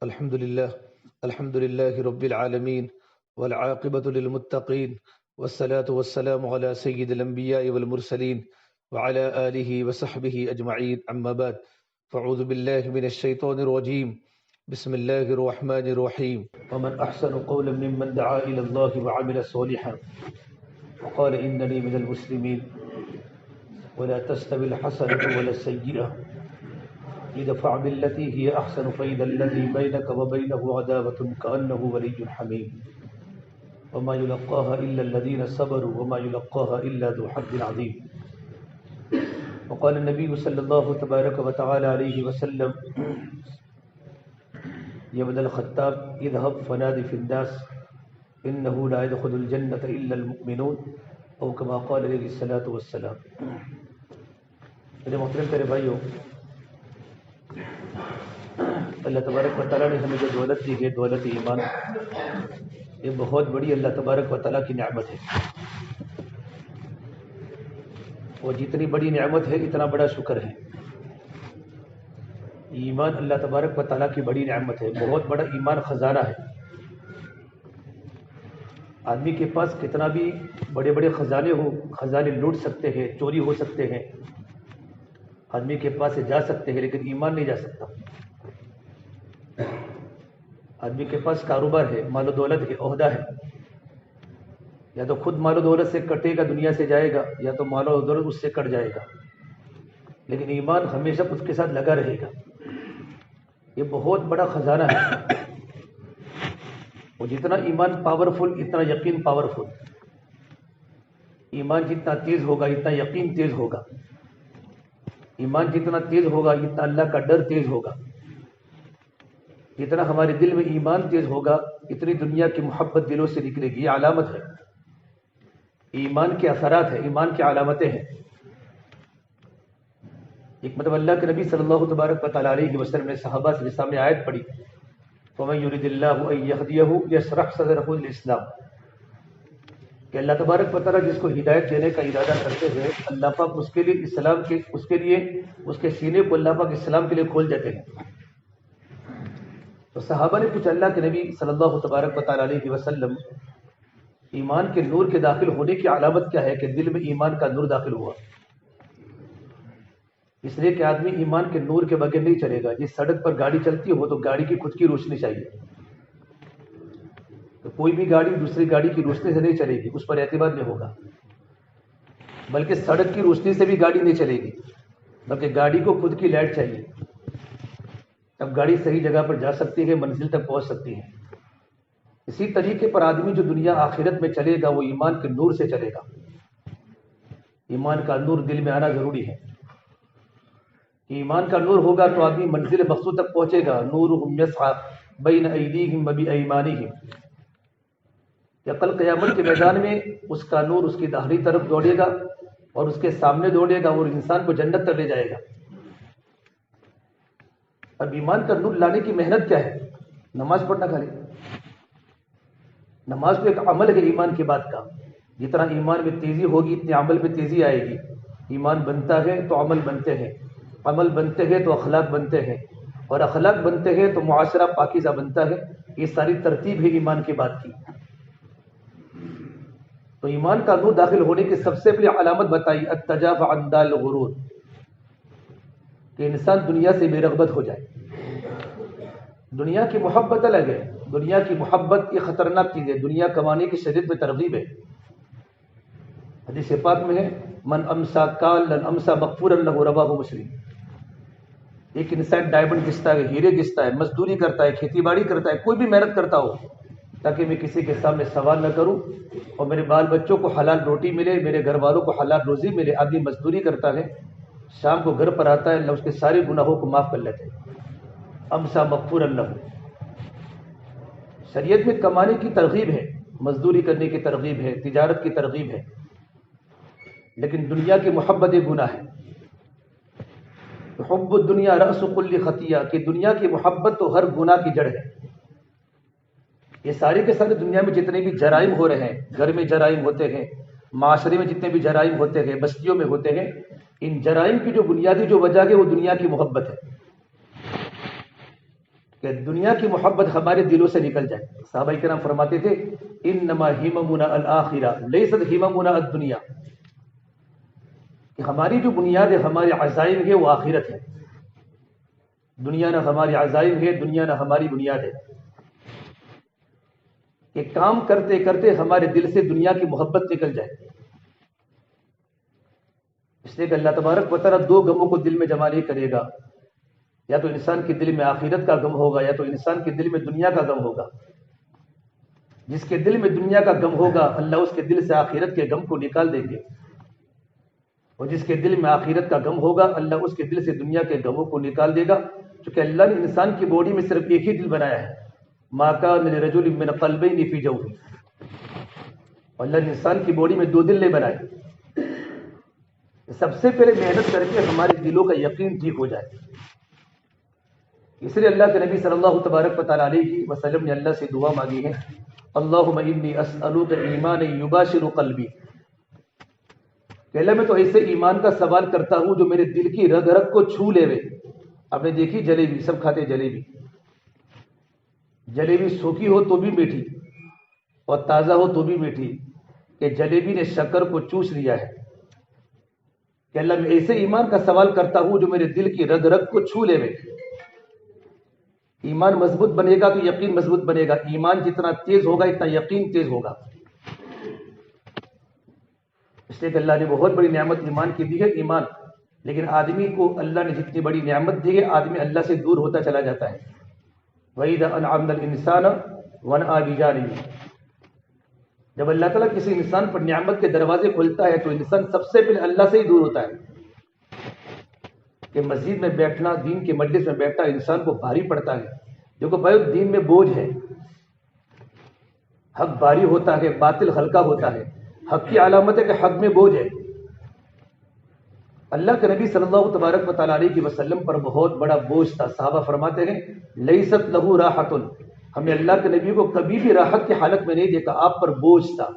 الحمد لله رب العالمين والعاقبة للمتقين والصلاة والسلام على سيد الأنبياء والمرسلين وعلى آله وصحبه أجمعين أما بعد فأعوذ بالله من الشيطان الرجيم بسم الله الرحمن الرحيم ومن أحسن قولا ممن دعا إلى الله وعمل صالحا وقال إنني من المسلمين ولا تستوي الحسنة ولا السيئة ادفع بالتي هي أحسن فإذا الذي بينك وبينه عداوة كأنه ولي حميم وما يلقاها إلا الذين صبروا وما يلقاها إلا ذو حظ عظيم وقال النبي صلى الله تبارك وتعالى عليه وسلم يا ابن الخطاب اذهب فنادي في الناس إنه لا يدخل الجنة إلا المؤمنون او كما قال علیہ الصلوۃ والسلام۔ میرے محترم پیارے بھائیوں، اللہ تبارک و تعالیٰ نے ہمیں جو دولت دی ہے، دولت ایمان، یہ بہت بڑی اللہ تبارک و تعالیٰ کی نعمت ہے، اور جتنی بڑی نعمت ہے اتنا بڑا شکر ہے۔ ایمان اللہ تبارک و تعالیٰ کی بڑی نعمت ہے، بہت بڑا ایمان خزانہ ہے۔ آدمی کے پاس کتنا بھی بڑے بڑے خزانے ہو، خزانے لوٹ سکتے ہیں، چوری ہو سکتے ہیں، آدمی کے پاس سے جا سکتے ہیں، لیکن ایمان نہیں جا سکتا۔ آدمی کے پاس کاروبار ہے، مال و دولت ہے، عہدہ ہے، یا تو خود مال و دولت سے کٹے گا، دنیا سے جائے گا، یا تو مال و دولت اس سے کٹ جائے گا، لیکن ایمان ہمیشہ اس کے ساتھ لگا رہے گا۔ یہ بہت بڑا خزانہ ہے، اور جتنا ایمان پاورفل اتنا یقین پاورفل۔ ایمان جتنا تیز ہوگا اتنا یقین تیز ہوگا، ایمان جتنا تیز ہوگا اتنا اللہ کا ڈر تیز ہوگا، جتنا ہمارے دل میں ایمان تیز ہوگا اتنی دنیا کی محبت دلوں سے نکلے گی۔ یہ علامت ہے، ایمان کے اثرات ہیں، ایمان کی علامتیں ہیں۔ ایک مطلب اللہ کے نبی صلی اللہ تبارک و تعالیٰ علیہ وسلم نے صحابہ سے سامنے آیت پڑھی، وَمَن يُرِدِ اللَّهُ أَن يَهْدِيَهُ يَشْرَحْ صَدْرَهُ لِلْإِسْلَامِ، کہ اللہ تبارک و تعالیٰ جس کو ہدایت دینے کا ارادہ کرتے ہیں، اللہ پاک اس کے لیے اسلام کے اس کے سینے کو اللہ پاک اسلام کے لیے کھول دیتے ہیں۔ تو صحابہ نے پوچھا، اللہ کے نبی صلی اللہ تبارک و تعالیٰ علیہ وسلم، ایمان کے نور کے داخل ہونے کی علامت کیا ہے کہ دل میں ایمان کا نور داخل ہوا؟ اس لیے کہ آدمی ایمان کے نور کے بغیر نہیں چلے گا۔ جس سڑک پر گاڑی چلتی ہو تو گاڑی کی خود کی روشنی چاہیے، تو کوئی بھی گاڑی دوسری گاڑی کی روشنی سے نہیں چلے گی، اس پر اعتماد نہیں ہوگا، بلکہ سڑک کی روشنی سے بھی گاڑی نہیں چلے گی، بلکہ گاڑی کو خود کی لائٹ چاہیے، تب گاڑی صحیح جگہ پر جا سکتی ہے، منزل تک پہنچ سکتی ہے۔ اسی طریقے پر آدمی جو دنیا آخرت میں چلے گا وہ ایمان کے نور سے چلے گا۔ ایمان کا نور دل میں آنا ضروری ہے، کہ ایمان کا نور ہوگا تو آدمی منزل مقصود تک پہنچے گا۔ نورہم یسعی بین ایدیہم وبایمانہم، کہ کل قیامت کے میدان میں اس کا نور اس کی داہنی طرف دوڑے گا اور اس کے سامنے دوڑے گا، اور انسان کو جنت تک لے جائے گا۔ اب ایمان کا نور لانے کی محنت کیا ہے؟ نماز پڑھنا خالی؟ نماز تو ایک عمل ہے ایمان کی بات کا۔ جتنا ایمان میں تیزی ہوگی اتنی عمل میں تیزی آئے گی۔ ایمان بنتا ہے تو عمل بنتے ہیں، عمل بنتے ہیں تو اخلاق بنتے ہیں، اور اخلاق بنتے ہیں تو معاشرہ پاکیزہ بنتا ہے۔ یہ ساری ترتیب ہے ایمان کی بات کی۔ تو ایمان کا نور داخل ہونے کی سب سے پہلی علامت بتائی، التجافی عن دار الغرور، کہ انسان دنیا سے بے رغبت ہو جائے۔ دنیا کی محبت الگ ہے، دنیا کی محبت یہ خطرناک چیز ہے، دنیا کمانے کی شدت میں ترغیب ہے۔ حدیث پاک میں ہے، من امسا کالا امسا مغفورا لہ، رواہ مسلم۔ ایک انسان ڈائمنڈ گھستا ہے، ہیرے گھستا ہے، مزدوری کرتا ہے، کھیتی باڑی کرتا ہے، کوئی بھی محنت کرتا ہو تاکہ میں کسی کے سامنے سوال نہ کروں اور میرے بال بچوں کو حلال روٹی ملے، میرے گھر والوں کو حلال روزی ملے۔ آدمی مزدوری کرتا ہے، شام کو گھر پر آتا ہے، اللہ اس کے سارے گناہوں کو معاف کر لیتے ہیں۔ امسا مغفورا لہ، شریعت میں کمانے کی ترغیب ہے، مزدوری کرنے کی ترغیب ہے، تجارت کی ترغیب ہے، لیکن دنیا کی محبت ایک گناہ ہے۔ حب الدنیا رأس کل خطیہ، کہ دنیا کی محبت تو ہر گناہ کی جڑ ہے۔ یہ سارے کے سارے دنیا میں جتنے بھی جرائم ہو رہے ہیں، گھر میں جرائم ہوتے ہیں، معاشرے میں جتنے بھی جرائم ہوتے ہیں، بستیوں میں ہوتے ہیں، ان جرائم کی جو بنیادی جو وجہ ہے وہ دنیا کی محبت ہے۔ کہ دنیا کی محبت ہمارے دلوں سے نکل جائے. صحابہ کرام فرماتے تھے انما ہممنا الآخرہ لیست ہممنا الدنیا، کہ ہماری جو بنیاد ہے، ہمارے عزائم ہے، وہ آخرت ہے. دنیا نہ ہماری عزائم ہے، دنیا نہ ہماری بنیاد ہے. کہ کام کرتے کرتے ہمارے دل سے دنیا کی محبت نکل جائے. اس لیے کہ اللہ تبارک و تعالیٰ دو غموں کو دل میں جمع نہیں کرے گا. یا تو انسان کے دل میں آخرت کا غم ہوگا، یا تو انسان کے دل میں دنیا کا غم ہوگا. جس کے دل میں دنیا کا غم ہوگا اللہ اس کے دل سے آخرت کے غم کو نکال دیں گے، اور جس کے دل میں آخرت کا غم ہوگا اللہ اس کے دل سے دنیا کے غموں کو نکال دے گا. چونکہ اللہ نے انسان کی باڈی میں صرف ایک ہی دل بنایا ہے، ما کان لرجل من قلبین فی جوفہ. اللہ نے انسان کی باڈی میں دو دل نہیں بنائے. سب سے پہلے محنت کر کے ہمارے دلوں کا یقین ٹھیک ہو جائے. اس لیے اللہ کے نبی صلی اللہ تبارک و تعالیٰ علیہ وسلم نے اللہ سے دعا مانگی ہے، اللہم انی اسألوک ایمان یباشر قلبی، کہ اللہ میں تو ایسے ایمان کا سوال کرتا ہوں جو میرے دل کی رگ رگ کو چھو لے وے. آپ نے دیکھی جلیبی، سب کھاتے جلیبی. جلیبی سوکھی ہو تو بھی میٹھی اور تازہ ہو تو بھی میٹھی، کہ جلیبی نے شکر کو چوس لیا ہے. کہ اللہ میں ایسے ایمان کا سوال کرتا ہوں جو میرے دل کی رگ رگ کو چھو لے وے. ایمان مضبوط بنے گا تو یقین مضبوط بنے گا. ایمان جتنا تیز ہوگا اتنا یقین تیز ہوگا. اس لیے کہ اللہ نے بہت بڑی نعمت ایمان کی دی ہے، ایمان. لیکن آدمی کو اللہ نے جتنی بڑی نعمت دی ہے آدمی اللہ سے دور ہوتا چلا جاتا ہے. وَإِذَا أَنْعَمْنَا الْإِنسَانَ وَنَأَى بِجَانِبِهِ، جب اللہ تعالیٰ کسی انسان پر نعمت کے دروازے کھولتا ہے تو انسان سب سے پہلے اللہ سے ہی دور ہوتا ہے. کہ مسجد میں بیٹھنا، دین کے مجلس میں بیٹھنا انسان کو بھاری پڑتا ہے. دیکھو بھائی دین میں بوجھ ہے، حق بھاری ہوتا ہے، باطل ہلکا ہوتا ہے. حق کی علامت ہے کہ حق میں بوجھ ہے. اللہ کے نبی صلی اللہ تبارک و تعالیٰ علیہ وسلم پر بہت بڑا بوجھ تھا. صحابہ فرماتے ہیں لیست لہو راحت، ہمیں اللہ کے نبی کو کبھی بھی راحت کی حالت میں نہیں دیکھا. آپ پر بوجھ تھا.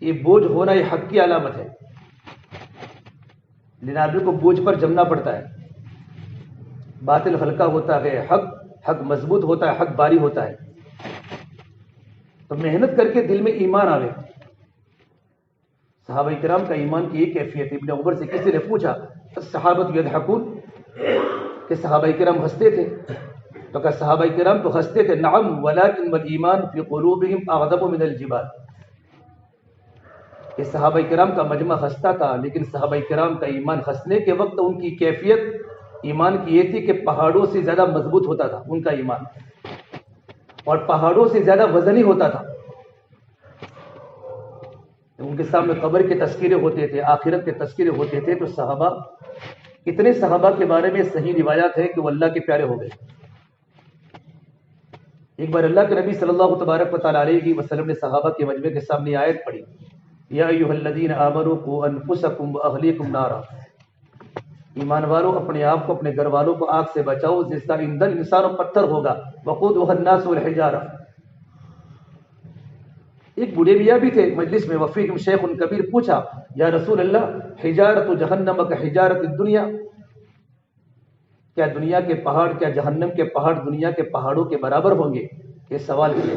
یہ بوجھ ہونا یہ حق کی علامت ہے، لیکن آدمی کو بوجھ پر جمنا پڑتا ہے. باطل ہلکا ہوتا ہے، حق مضبوط ہوتا ہے، حق باری ہوتا ہے. تو محنت کر کے دل میں ایمان آوے. صحابہ کرام کا ایمان کی یہ کیفیت. ابن عمر سے کسی نے پوچھا الصحابۃ یضحکون، کہ صحابہ کرام ہنستے تھے؟ تو کہا صحابہ کرام تو ہنستے تھے. نعم ولکن والایمان فی قلوبہم اغضب من الجبال، کہ صحابہ کرام کا مجمع ہنستا تھا لیکن صحابہ کرام کا ایمان ہنسنے کے وقت ان کی کیفیت ایمان کی یہ تھی کہ پہاڑوں سے زیادہ مضبوط ہوتا تھا ان کا ایمان، اور پہاڑوں سے زیادہ وزنی ہوتا تھا. ان کے سامنے قبر کے تذکرے ہوتے تھے، آخرت کے تذکرے ہوتے تھے. تو صحابہ، اتنے صحابہ کے بارے میں صحیح روایات ہے کہ وہ اللہ کے پیارے ہو گئے. ایک بار اللہ کے نبی صلی اللہ تبارک و تعالیٰ علیہ وسلم نے صحابہ کے مجمع کے سامنے آیت پڑھی، یا ایھا الذین آمنوا قوا انفسکم واہلیکم نارا، ایمان والو اپنے آپ کو اپنے گھر والوں کو آگ سے بچاؤ جس کا ایندھن انسان و پتھر ہوگا. وقودھا الناس والحجارہ. ایک بوڑھے میاں بھی تھے مجلس میں، وفیہم شیخ کبیر. پوچھا یا رسول اللہ حجارت جہنم کا حجارت الدنیا، کیا دنیا کے پہاڑ، کیا جہنم کے پہاڑ دنیا کے پہاڑوں کے برابر ہوں گے؟ یہ سوال کیا.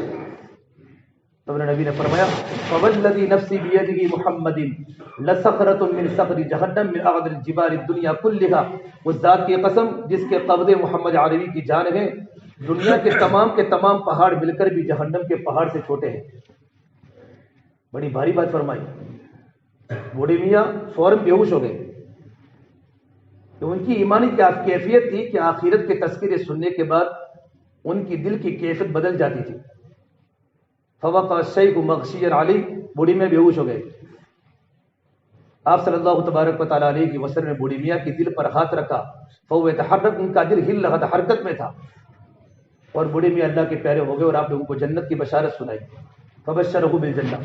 تو نبی نے فرمایا فوالذی نفسی بیدہ محمد لصخرۃ من صخر جہنم من اعظم الجبال الدنیا کلھا، اس ذات کی قسم جس کے قبضے محمد عربی کی جان ہے، دنیا کے تمام پہاڑ مل کر بھی جہنم کے پہاڑ سے چھوٹے ہیں. بڑی بھاری بات فرمائی. بوڑھے میاں فوراً بے ہوش ہو گئے. تو ان کی ایمانی کیفیت تھی کہ آخرت کے تذکرے سننے کے بعد ان کی دل کی کیفیت بدل جاتی تھی. فوقع الشیخ مغشیا علیہ، بوڑھی میں بے ہوش ہو گئے. آپ صلی اللہ تبارک و تعالیٰ علیہ وسلم نے بوڑھی میاں کی دل پر ہاتھ رکھا. فهو يتحرك، ان کا دل ہل رہا تھا، حرکت میں تھا. اور بوڑھے میاں اللہ کے پیارے ہو گئے اور آپ نے ان کو جنت کی بشارت سنائی. فبشرہ بالجنہ.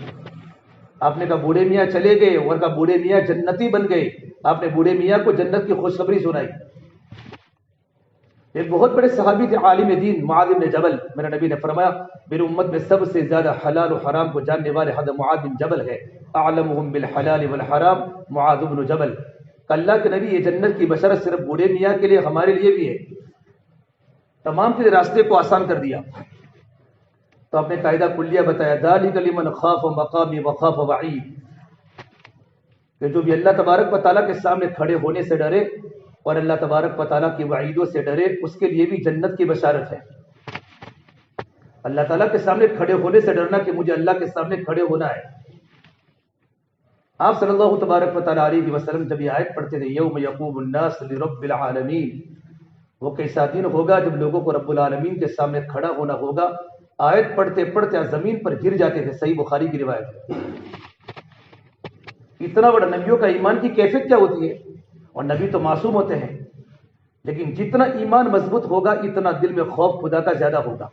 آپ نے کہا بوڑھے میاں چلے گئے اور کہا بوڑھے میاں جنتی بن گئے. آپ نے بوڑھے میاں کو جنت کی خوشخبری سنائی. ایک بہت بڑے صحابی تھے عالم دین معاذ بن جبل. میرے نبی نے فرمایا میری امت میں سب سے زیادہ حلال و حرام کو جاننے والے حضرت معاذ بن جبل ہے. اعلمهم بالحلال والحرام معاذ بن جبل. اللہ کے نبی یہ جنت کی بشارت صرف بوڑھے میاں کے لیے، ہمارے لیے بھی ہے. تمام کے راستے کو آسان کر دیا. تو آپ نے قاعدہ کلیہ بتایا ذالک لمن خاف مقامی وخاف وعید، کہ جو بھی اللہ تبارک و تعالیٰ کے سامنے کھڑے ہونے سے ڈرے اور اللہ تبارک و تعالیٰ کی وعیدوں سے ڈرے اس کے لیے بھی جنت کی بشارت ہے. اللہ تعالیٰ کے سامنے کھڑے ہونے سے ڈرنا کہ مجھے اللہ کے سامنے کھڑے ہونا ہے. آپ صلی اللہ تبارک و تعالیٰ علیہ وسلم جب یہ آیت پڑھتے تھے یوم یقوم الناس لرب العالمین، وہ کیسا دن ہوگا جب لوگوں کو رب العالمین کے سامنے کھڑا ہونا ہوگا. آیت پڑھتے پڑھتے زمین پر گر جاتے تھے. صحیح بخاری کی روایت. اتنا بڑا نبیوں کا ایمان کی کیفیت کیا ہوتی ہے. اور نبی تو معصوم ہوتے ہیں، لیکن جتنا ایمان مضبوط ہوگا اتنا دل میں خوف خدا کا زیادہ ہوگا.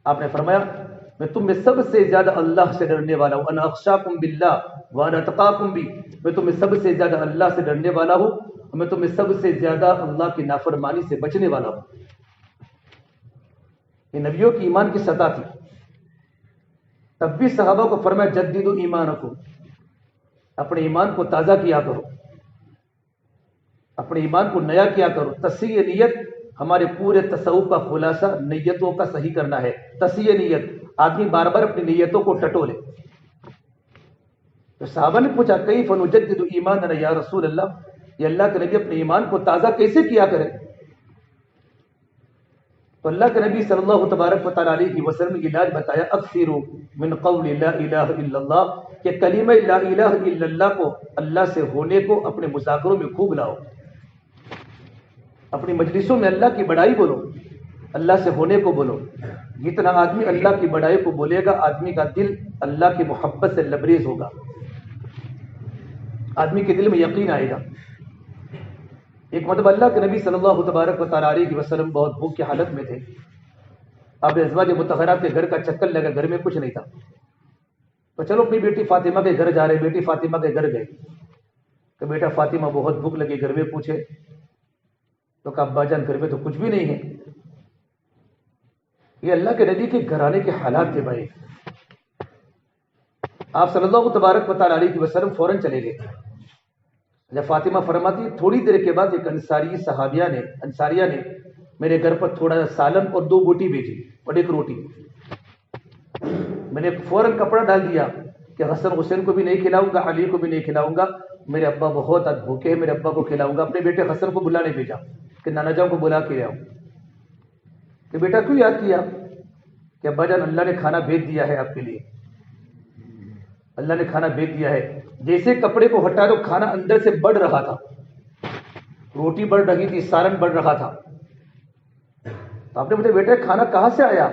آپ نے فرمایا میں تم میں سب سے زیادہ اللہ سے ڈرنے والا ہوں. انا اخشاکم باللہ وانا اتقاکم بھی، میں تمہیں سب سے زیادہ اللہ سے ڈرنے والا ہوں اور میں تمہیں سب سے زیادہ اللہ کی نافرمانی سے بچنے والا ہوں. یہ نبیوں کی ایمان کی سطح تھی. تب بھی صحابہ کو فرمایا جددوا ایمانکم، اپنے ایمان کو تازہ کیا کرو، اپنے ایمان کو نیا کیا کرو. تصحیح نیت ہمارے پورے تصوف کا خلاصہ نیتوں کا صحیح کرنا ہے. تصحیح نیت، آدمی بار بار اپنی نیتوں کو ٹٹولے. تو صحابہ نے پوچھا کیف نجدد ایماننا یا رسول اللہ، یہ اللہ کے نبی اپنے ایمان کو تازہ کیسے کیا کرے. تو اللہ کے نبی صلی اللہ تبارک و تعالیٰ علیہ وسلم نے علاج بتایا اکثروا من قول لا الہ الا اللہ، کہ کلمہ لا الہ الا اللہ کو، اللہ سے ہونے کو اپنے مذاکروں میں خوب لاؤ. اپنی مجلسوں میں اللہ کی بڑائی بولو، اللہ سے ہونے کو بولو. جتنا آدمی اللہ کی بڑائی کو بولے گا آدمی کا دل اللہ کی محبت سے لبریز ہوگا، آدمی کے دل میں یقین آئے گا. ایک مرتبہ اللہ کے نبی صلی اللہ تبارک و تعالیٰ علیہ وسلم بہت بھوک کی حالت میں تھے. اب ازواج مطہرات کے گھر کا چکر لگا، گھر میں کچھ نہیں تھا. تو چلو اپنی بیٹی فاطمہ کے گھر جا رہے. بیٹی فاطمہ کے گھر گئے کہ بیٹا فاطمہ بہت بھوک لگی، گھر میں پوچھے تو کہا ابا جان گھر میں تو کچھ بھی نہیں ہے. یہ اللہ کے نبی کے گھرانے کے حالات تھے بھائی. آپ صلی اللہ تبارک و تعالیٰ علیہ وسلم فوراً چلے گئے. جب فاطمہ فرماتی تھوڑی دیر کے بعد ایک انصاریہ نے میرے گھر پر تھوڑا سا سالن اور 2 بوٹی بھیجی اور 1 روٹی. میں نے فوراً کپڑا ڈال دیا کہ حسن حسین کو بھی نہیں کھلاؤں گا، علی کو بھی نہیں کھلاؤں گا، میرے ابا بہت بھوکے ہیں، میرے ابا کو کھلاؤں گا. اپنے بیٹے حسن کو بلانے بھیجا کہ نانا جان کو بلا کے آؤ. کہ بیٹا کیوں یاد کیا؟ کہ ابا جان اللہ نے کھانا بھیج دیا ہے آپ کے لیے، اللہ نے کھانا بھیج دیا ہے. جیسے کپڑے کو ہٹا تو کھانا اندر سے بڑھ رہا تھا، روٹی بڑھ رہی تھی، سالن بڑھ رہا تھا. تو آپ نے مجھے بیٹا کھانا کہاں سے آیا؟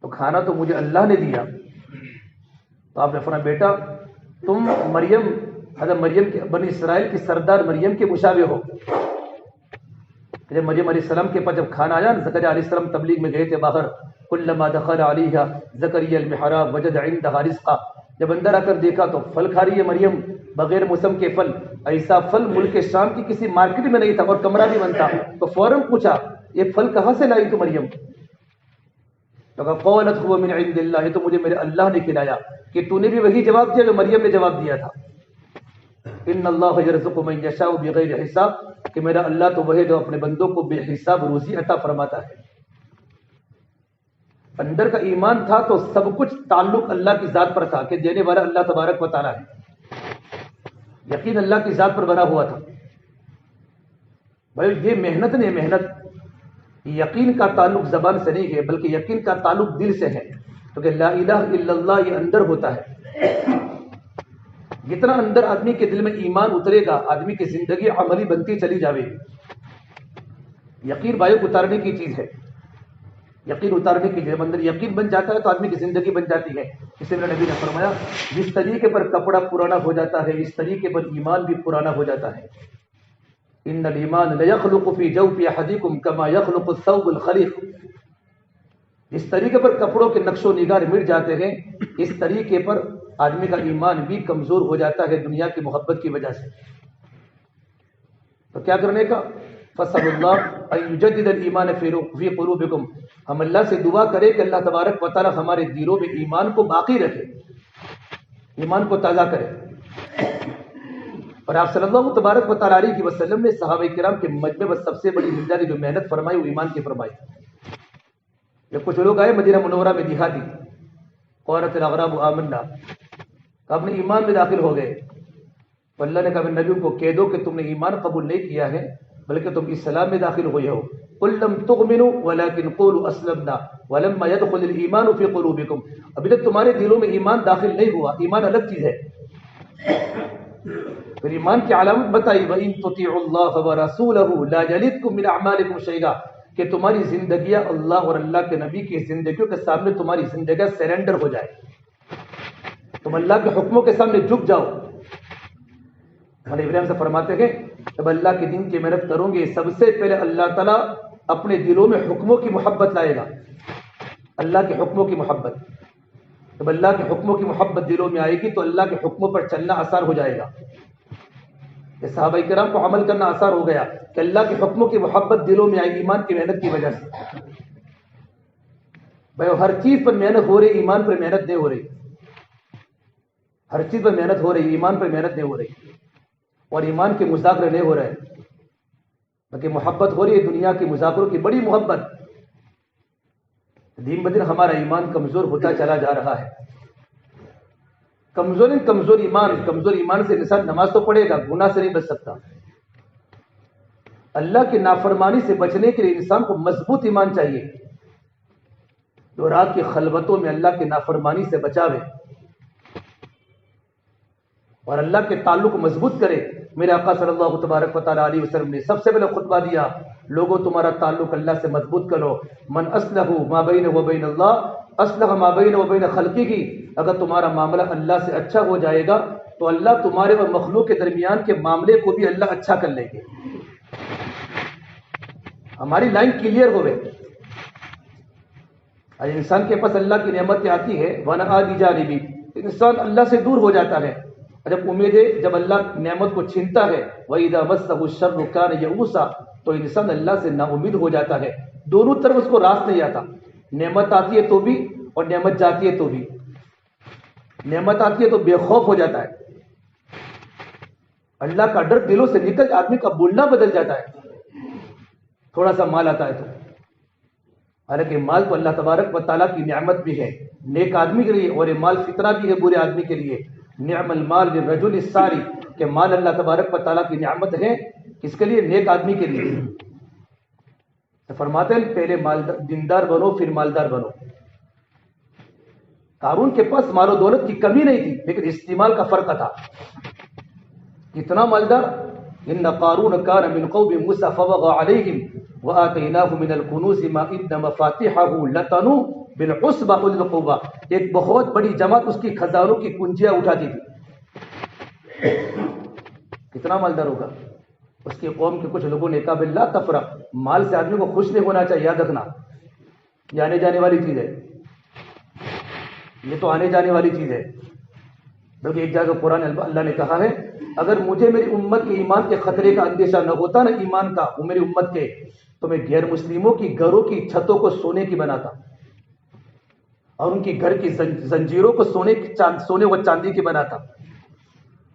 تو کھانا تو مجھے اللہ نے دیا. تو آپ نے فرمایا بیٹا تم حضرت مریم کے بنی اسرائیل کی سردار مریم کے مشابہ ہو. جب مریم علیہ السلام کے پاس جب کھانا آیا، زکریا علیہ السلام تبلیغ میں گئے تھے باہر. کلما دخل علیہا زکریا المحراب وجد عندها رزقا، جب اندر آ کر دیکھا تو پھل کھا رہی ہے مریم، بغیر موسم کے پھل. ایسا پھل ملک شام کی کسی مارکیٹ میں نہیں تھا اور کمرہ بھی بنتا. تو فوراً پوچھا یہ پھل کہاں سے لائی تو مریم؟ تو کہا قالت هو من عند اللہ، یہ تو مجھے میرے اللہ نے کھلایا. کہ تو نے بھی وہی جواب دیا جو مریم نے جواب دیا تھا. ان اللہ یرزق من یشاء بغیر حساب، کہ میرا اللہ تو وہی جو اپنے بندوں کو بے حساب روزی عطا فرماتا ہے. اندر کا ایمان تھا تو سب کچھ تعلق اللہ کی ذات پر تھا کہ دینے والا اللہ تبارک و تعالیٰ ہے. یقین اللہ کی ذات پر بنا ہوا تھا. بھائی یہ محنت نہیں، محنت یقین کا تعلق زبان سے نہیں ہے بلکہ یقین کا تعلق دل سے ہے. کیونکہ لا الہ الا اللہ یہ اندر ہوتا ہے. جتنا اندر آدمی کے دل میں ایمان اترے گا آدمی کی زندگی عملی بنتی چلی جاوے گی. یقین بھائی اتارنے کی چیز ہے، یقین اتارنے کی جب اندر یقین بن جاتا ہے تو آدمی کی زندگی بن جاتی ہے. اس لیے نبی نے فرمایا جس طریقے پر کپڑا پرانا ہو جاتا ہے اس طریقے پر ایمان بھی پرانا ہو جاتا ہے. ان الایمان لیخلق فی جوف احدکم کما یخلق الثوب الخلیق، جس طریقے پر کپڑوں کے نقش و نگار مٹ جاتے ہیں اس طریقے پر آدمی کا ایمان بھی کمزور ہو جاتا ہے دنیا کی محبت کی وجہ سے. تو کیا کرنے کا؟ فصل اللہ ان یجدد الایمان فی قلوبکم، ہم اللہ سے دعا کریں کہ اللہ تبارک و تعالی ہمارے دلوں میں ایمان کو باقی رکھے، ایمان کو تازہ کرے. اور آپ صلی اللہ تبارک و تعالی علیہ وسلم نے صحابہ کرام کے مجمع میں سب سے بڑی زندگی جو محنت فرمائی وہ ایمان کی فرمائی. جب کچھ لوگ آئے مدینہ منورہ میں دیہاتی، قالت الاغراب آمنا، اپنے ایمان میں داخل ہو گئے، تو اللہ نے کہا اپنے نبی کو کہہ دو کہ تم نے ایمان قبول نہیں کیا ہے بلکہ تم اسلام میں داخل ہوئے ہو۔ قل لم تؤمنوا ولكن قولوا اسلمنا ولما يدخل الايمان في قلوبكم، ابھی تک تمہارے دلوں میں ایمان داخل نہیں ہوا، ایمان الگ چیز ہے۔ پھر ایمان کی علامت بتائی وَإِن تُطِيعُوا اللَّهَ وَرَسُولَهُ لَا يَلِدْكُم مِّنْ أَعْمَالِكُمْ شَيْئًا، کہ تمہاری زندگیاں اللہ اور اللہ کے نبی کی زندگیوں کے سامنے تمہاری زندگیاں سرنڈر ہو جائے، تم اللہ کے حکموں کے سامنے جھک جاؤ۔ ہمارے ابراہیم سے فرماتے ہیں جب اللہ کے دین کی محنت کرو گے سب سے پہلے اللہ تعالیٰ اپنے دلوں میں حکموں کی محبت لائے گا، اللہ کے حکموں کی محبت۔ جب اللہ کے حکموں کی محبت دلوں میں آئے گی تو اللہ کے حکموں پر چلنا آسان ہو جائے گا۔ کہ صحابہ کرام کو عمل کرنا آسان ہو گیا کہ اللہ کے حکموں کی محبت دلوں میں آئی ایمان کی محنت کی وجہ سے۔ بھائی ہر چیز پر محنت ہو رہی، ایمان پر محنت نہیں ہو رہی، ہر چیز پر محنت ہو رہی، ایمان پر محنت نہیں ہو رہی، اور ایمان کے مذاکرے نہیں ہو رہے، بلکہ محبت ہو رہی ہے دنیا کے مذاکروں کی بڑی محبت۔ دن بدن ہمارا ایمان کمزور ہوتا چلا جا رہا ہے، کمزور ایمان سے انسان نماز تو پڑھے گا، گناہ سے نہیں بچ سکتا۔ اللہ کی نافرمانی سے بچنے کے لیے انسان کو مضبوط ایمان چاہیے، جو رات کی خلوتوں میں اللہ کی نافرمانی سے بچاوے اور اللہ کے تعلق کو مضبوط کرے۔ میرے آقا صلی اللہ تبارک و تعالیٰ علیہ وسلم نے سب سے پہلے خطبہ دیا، لوگوں تمہارا تعلق اللہ سے مضبوط کرو، من اصلح ما بین و بین اللہ اصلح ما بین و بین خلقہ، اگر تمہارا معاملہ اللہ سے اچھا ہو جائے گا تو اللہ تمہارے اور مخلوق کے درمیان کے معاملے کو بھی اللہ اچھا کر لیں گے۔ ہماری لائن کلیئر ہو گئے۔ آج انسان کے پاس اللہ کی نعمتیں آتی ہے وَأَنَا آدِ جانبی، انسان اللہ سے دور ہو جاتا ہے۔ جب امیدیں جب اللہ نعمت کو چھینتا ہے وَإِذَا مَسَّهُ الشَّرُّ كَانَ يَئُوسًا، تو انسان اللہ سے نا امید ہو جاتا ہے، دونوں طرف اس کو راست نہیں آتا، نعمت آتی ہے تو بھی اور نعمت جاتی ہے تو بھی۔ نعمت آتی ہے تو بے خوف ہو جاتا ہے، اللہ کا ڈر دلوں سے نکل آدمی کا بولنا بدل جاتا ہے، تھوڑا سا مال آتا ہے تو۔ حالانکہ مال تو اللہ تبارک و تعالیٰ کی نعمت بھی ہے نیک آدمی کے لیے، اور یہ مال فتنہ بھی ہے برے آدمی کے لیے۔ نعم المال للرجل الصالح، کہ مال اللہ تبارک و تعالیٰ کی نعمت ہے کس کے لیے؟ نیک آدمی کے لیے۔ تو فرماتے ہیں پہلے دیندار بنو پھر مالدار بنو۔ قارون کے پاس مال و دولت کی کمی نہیں تھی، لیکن استعمال کا فرق تھا۔ کتنا مالدار؟ ان قارون کان من قوم موسیٰ فبغى علیہم وآتیناہ من الکنوز ما ان مفاتحہ لتنوء بالعصبۃ اولي القوہ، ایک بہت بڑی جماعت اس کی خزانوں کی کنجیاں اٹھاتی تھی۔ کتنا مالدار ہوگا؟ اس کی قوم کے کچھ لوگوں نے کہا باللہ تفرح، مال سے آدمی کو خوش نہیں ہونا چاہیے، یاد رکھنا یہ آنے جانے والی چیز ہے، یہ تو آنے جانے والی چیز ہے۔ بلکہ ایک جگہ قرآن اللہ نے کہا ہے اگر مجھے میری امت کے ایمان کے خطرے کا اندیشہ نہ ہوتا نا، ایمان کا، وہ میری امت کے، تو میں غیر مسلموں کی گھروں کی چھتوں کو سونے کی بناتا اور ان کی گھر کی زنجیروں کو سونے و چاندی کی بناتا۔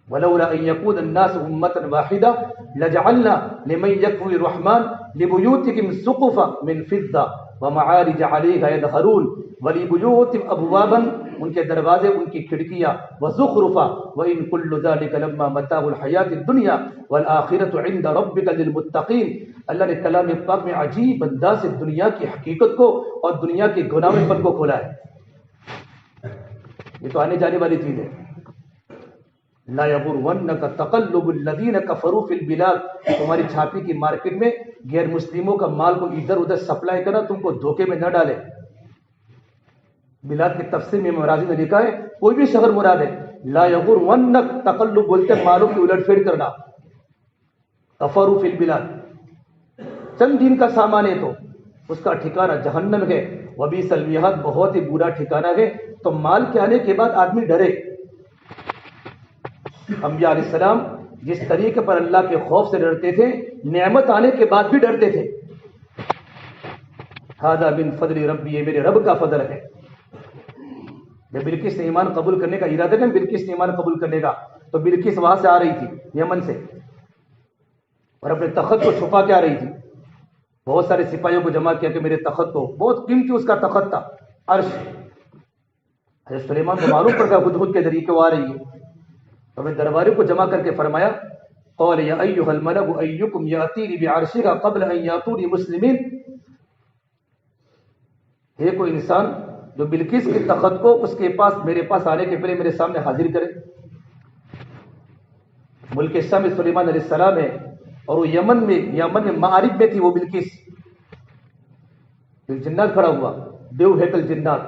ولولا ان يكون الناس امه واحده لجعلنا لمن يكفر الرحمن لبيوتهم سقفا من فضه ومعارج عليها يظهرون ولبيوتهم ابوابا، ان کے دروازے ان کی کھڑکیاں، وزخرفا وان كل ذلك لما متاع الحیات الدنیا والآخرة عند ربك للمتقین۔ اللہ نے کلام پاک میں عجیب انداز سے دنیا کی حقیقت کو اور دنیا کے گناہ پن کو کھولا ہے۔ یہ تو آنے جانے والی چیز ہے۔ لا یغرنک تقلب الذین کفروا فی البلاد، تمہاری چھاپی کی مارکیٹ میں غیر مسلموں کا مال کو ادھر ادھر سپلائی کرنا تم کو دھوکے میں نہ ڈالے۔ بلاد کے تفسیر میں مرازی نے لکھا ہے کوئی بھی شہر مراد ہے، لا یغرنک تقلب بولتے مالوں کی الٹ پھیر کرنا، کفروا فی البلاد، چند دن کا سامان ہے تو اس کا ٹھکانہ جہنم ہے، وبئس المہاد، بہت ہی برا ٹھکانہ ہے۔ تو مال کے آنے کے بعد آدمی ڈرے۔ انبیاء علیہ السلام جس طریقے پر اللہ کے خوف سے ڈرتے تھے، نعمت آنے کے بعد بھی ڈرتے تھے۔ ھذا من فضل ربی، یہ میرے رب کا فضل ہے۔ جب بلقیس نے ایمان قبول کرنے کا ارادہ کیا، بلقیس نے ایمان قبول کرنے کا، تو بلقیس وہاں سے آ رہی تھی یمن سے، اور اپنے تخت کو چھپا کے آ رہی تھی۔ بہت سارے سپاہیوں کو جمع کیا کہ میرے تخت کو، بہت قیمتی اس کا تخت تھا، عرش۔ حضرت سلیمان کو معلوم پڑ گیا ہدہد کے ذریعے کہ وہ آ رہی ہے، تو اپنے درباریوں کو جمع کر کے فرمایا قال یا ایھا الملأ ایکم یاتینی بعرشها قبل ان یاتونی مسلمین، ہے کوئی انسان جو بلقیس کے تخت کو اس کے پاس میرے پاس آنے کے پہلے میرے سامنے حاضر کرے۔ ملک شام میں سلیمان علیہ السلام ہے، اور وہ یمن میں معارب میں تھی وہ بلقیس۔ ایک جنات کھڑا ہوا، دیو ہیکل جنات،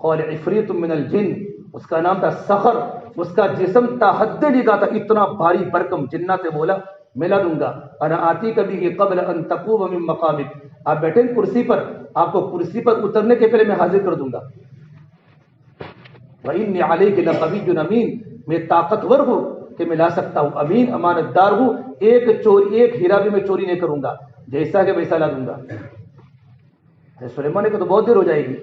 قال عفریت من الجن، اس کا نام تھا سخر، اس کا جسم تا حد لگا تھا، اتنا بھاری بھرکم۔ جنات نے بولا میں لا دوں گا، انا آتی کبھی قبل ان تقوم من مقامک، آپ بیٹھیں کرسی پر، آپ کو کرسی پر اترنے کے پہلے میں حاضر کر دوں گا۔ وَإِنِّي عَلَيْكِ لَقَوِيٌّ أَمِينٌ، میں طاقتور ہوں کہ میں لا سکتا ہوں، امین امانت دار ہوں، ایک ہیرا بھی میں چوری نہیں کروں گا، جیسا کہ ویسا لا دوں گا۔ سلیمان نے کہا تو بہت دیر ہو جائے گی۔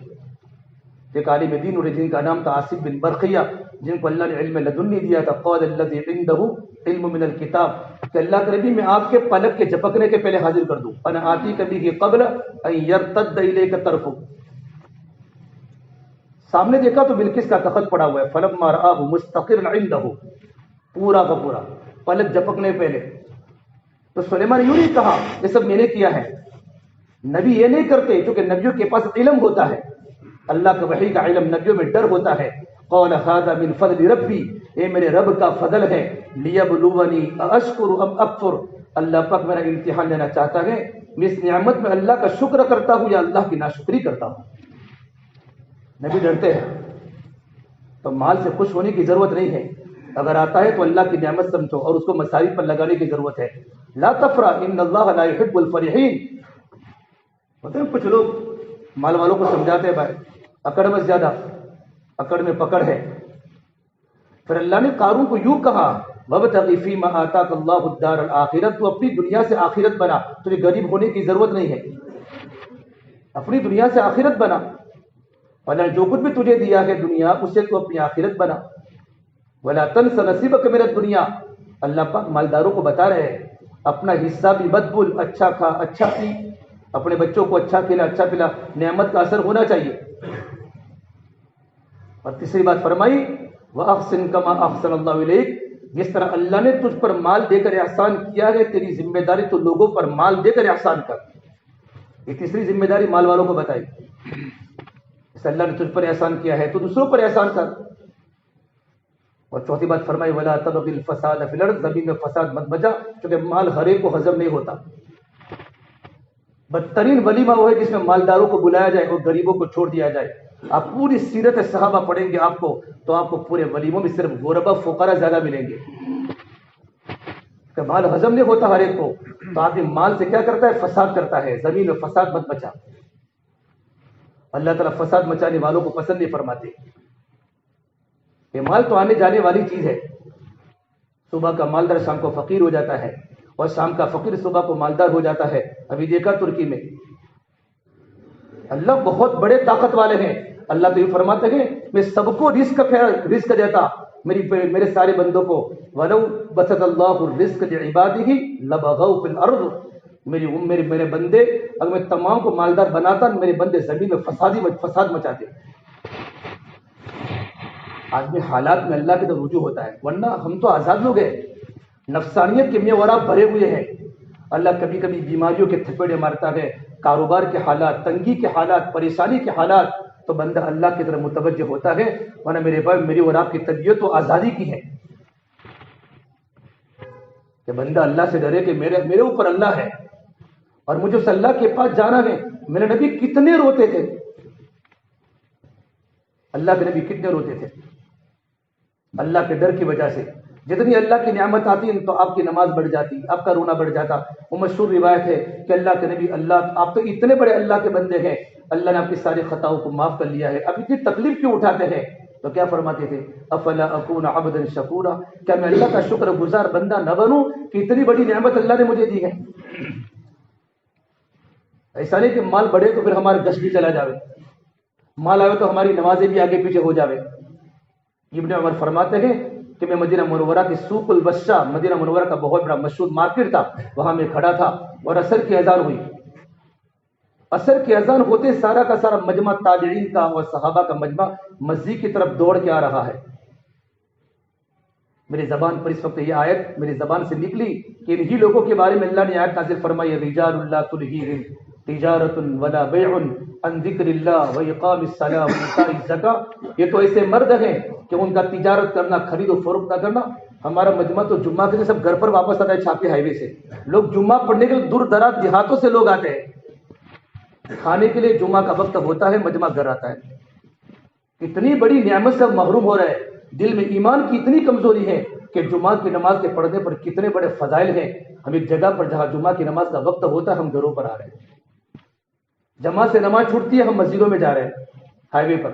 ایک عالم دین اور جن کا نام تھا آصف بن برقیہ، جن کو اللہ نے علم لدنی دیا تھا، قال الذی عنده علم من الکتاب، کہ اللہ کے نبی میں آپ کے پلک کے جھپکنے کے پہلے حاضر کر دوں، انا آتی کبھی قبل ان یرتد الیک طرفک۔ سامنے دیکھا تو بلقیس کا تخت پڑا ہوا ہے، فلما رآہ مستقرا عنده، پورا کا پورا پلک جھپکنے پہلے۔ تو سلیمان نے یوں نہیں کہا یہ سب میں نے کیا ہے، نبی یہ نہیں کرتے، کیونکہ نبیوں کے پاس علم ہوتا ہے، اللہ کے وحی کا علم، نبیوں میں ڈر ہوتا ہے۔ قال هذا من فضل ربی، یہ میرے رب کا فضل ہے، لیبلونی اشکر ام اکفر، اللہ پاک میرا امتحان لینا چاہتا ہے، میں اس نعمت میں اللہ کا شکر کرتا ہوں یا اللہ کی ناشکری کرتا ہوں۔ نبی ڈرتے ہیں، تو مال سے خوش ہونے کی ضرورت نہیں ہے، اگر آتا ہے تو اللہ کی نعمت سمجھو اور اس کو مصارف پر لگانے کی ضرورت ہے۔ لا تفرح ان اللہ لا يحب الفرحین۔ ہوتے ہیں کچھ لوگ مال والوں کو سمجھاتے ہیں بھائی اکڑ میں زیادہ، اکڑ میں پکڑ ہے۔ پھر اللہ نے قارون کو یوں کہا وَابْتَغِ فِي مَا آتَاكَ اللَّهُ الدَّارَ الْآخِرَةَ، تو اپنی دنیا سے آخرت بنا، تجھے غریب ہونے کی ضرورت نہیں ہے، اپنی دنیا سے آخرت بنا، اللہ نے جو کچھ بھی تجھے دیا ہے دنیا، اسے تو اپنی آخرت بنا۔ وَلَا تَنْسَ نَصِيبَكَ مِنَ الدُّنْيَا، اللہ پاک مالداروں کو بتا رہے ہیں اپنا حصہ بھی مت بھول، اچھا کھا اچھا پی، اپنے بچوں کو اچھا کھلا اچھا پلا، نعمت کا اثر ہونا چاہیے۔ اور تیسری بات فرمائی وَأَحْسِن كَمَا أَحْسَنَ اللَّهُ إِلَيْكَ، جس طرح اللہ نے تجھ پر مال دے کر احسان کیا ہے، تیری ذمہ داری تو لوگوں پر مال دے کر احسان کر۔ یہ تیسری ذمہ داری مال والوں کو بتائی، اس اللہ نے تجھ پر احسان کیا ہے تو دوسروں پر احسان کر۔ اور چوتھی بات فرمائی وَلَا تَبْغِ الْفَسَادَ فِي الْأَرْضِ، زمین میں فساد مت بجا، کیونکہ مال ہر ایک کو ہضم نہیں ہوتا۔ بدترین ولیمہ وہ ہے جس میں مالداروں کو بلایا جائے اور غریبوں کو چھوڑ دیا جائے۔ آپ پوری سیرت صحابہ پڑھیں گے آپ کو تو آپ کو پورے ولیموں میں صرف غربا فقراء زیادہ ملیں گے، کہ مال ہضم نہیں ہوتا ہر ایک کو، تو آدمی مال سے کیا کرتا ہے؟ فساد کرتا ہے۔ زمین میں فساد مت مچا، اللہ تعالیٰ فساد مچانے والوں کو پسند نہیں فرماتے۔ یہ مال تو آنے جانے والی چیز ہے، صبح کا مالدار شام کو فقیر ہو جاتا ہے، اور شام کا فقیر صبح کو مالدار ہو جاتا ہے۔ ابھی دیکھا ترکی میں، اللہ بہت بڑے طاقت والے ہیں، اللہ تو یہ فرماتے ہیں میں سب کو رزق دیتا، میرے سارے بندوں کو، وَلَوْ بَسَطَ اللَّهُ الرِّزْقَ لِعِبَادِهِ لَبَغَوْا فِي الْأَرْضِ، میرے بندے اگر میں تمام کو مالدار بناتا، میرے بندے زمین میں فساد مچاتے۔ آدمی حالات میں اللہ کی طرف رجوع ہوتا ہے، ورنہ ہم تو آزاد لوگ ہیں، نفسانیت کے میں ورا بھرے ہوئے ہیں۔ اللہ کبھی کبھی بیماریوں کے تھپیڑے مارتا ہے، کاروبار کے حالات، تنگی کے حالات، پریشانی کے حالات، تو بندہ اللہ کی طرف متوجہ ہوتا ہے، ورنہ میرے بھائی میری اور آپ کی طبیعت تو آزادی کی ہے کہ بندہ اللہ سے ڈرے کہ میرے اوپر اللہ ہے اور مجھے اس اللہ کے پاس جانا ہے۔ میرے نبی کتنے روتے تھے، اللہ کے نبی کتنے روتے تھے اللہ کے ڈر کی وجہ سے۔ جتنی اللہ کی نعمت آتی ہے تو آپ کی نماز بڑھ جاتی، آپ کا رونا بڑھ جاتا۔ وہ مشہور روایت ہے کہ اللہ کے نبی، آپ تو اتنے بڑے اللہ کے بندے ہیں، اللہ نے آپ کی ساری خطاؤں کو معاف کر لیا ہے، اب اتنی تکلیف کیوں اٹھاتے ہیں؟ تو کیا فرماتے تھے افلا اکون عبدا شکورا، کیا میں اللہ کا شکر گزار بندہ نہ بنوں کہ اتنی بڑی نعمت اللہ نے مجھے دی ہے؟ ایسا نہیں کہ مال بڑھے تو پھر ہمارا گش بھی چلا جاوے، مال آئے تو ہماری نمازیں بھی آگے پیچھے ہو جاوے۔ ابن عمر فرماتے ہیں کہ میں مدینہ منورہ کی سوق البشہ، مدینہ منورہ کا بہت بڑا مشہور مارکیٹ تھا، وہاں میں کھڑا تھا اور عصر کی اذان ہوئی، عصر کی اذان ہوتے سارا کا سارا مجمع تابعین کا اور صحابہ کا مجمع مسجد کی طرف دوڑ کے آ رہا ہے. میری زبان پر اس وقت یہ آیت میری زبان سے نکلی کہ انہی لوگوں کے بارے میں اللہ نے آیت نازل فرمائی رجال اللہ تلہیہم تجارت ولا بیع عن ذکر اللہ واقام الصلاۃ وایتاء الزکاۃ. یہ تو ایسے مرد ہیں کہ ان کا تجارت کرنا، خرید و فروخت نہ کرنا. ہمارا مجمع تو جمعہ کے دن سب گھر پر واپس آتا ہے چھاپے ہائی وے سے. لوگ جمعہ پڑھنے کے لیے دور دراز دیہاتوں سے لوگ آتے ہیں. کھانے کے لیے جمعہ کا وقت ہوتا ہے، مجمع گھر آتا ہے. اتنی بڑی نعمت سے محروم ہو رہے ہیں. دل میں ایمان کی اتنی کمزوری ہے کہ جمعہ کی نماز کے پڑھنے پر کتنے بڑے فضائل ہیں. ہم ایک جگہ پر جہاں جمعہ کی نماز کا وقت ہوتا ہے ہم گھروں پر آ رہے ہیں. جمعہ سے نماز چھوٹتی ہے ہم مسجدوں میں جا رہے ہیں ہائی وے پر.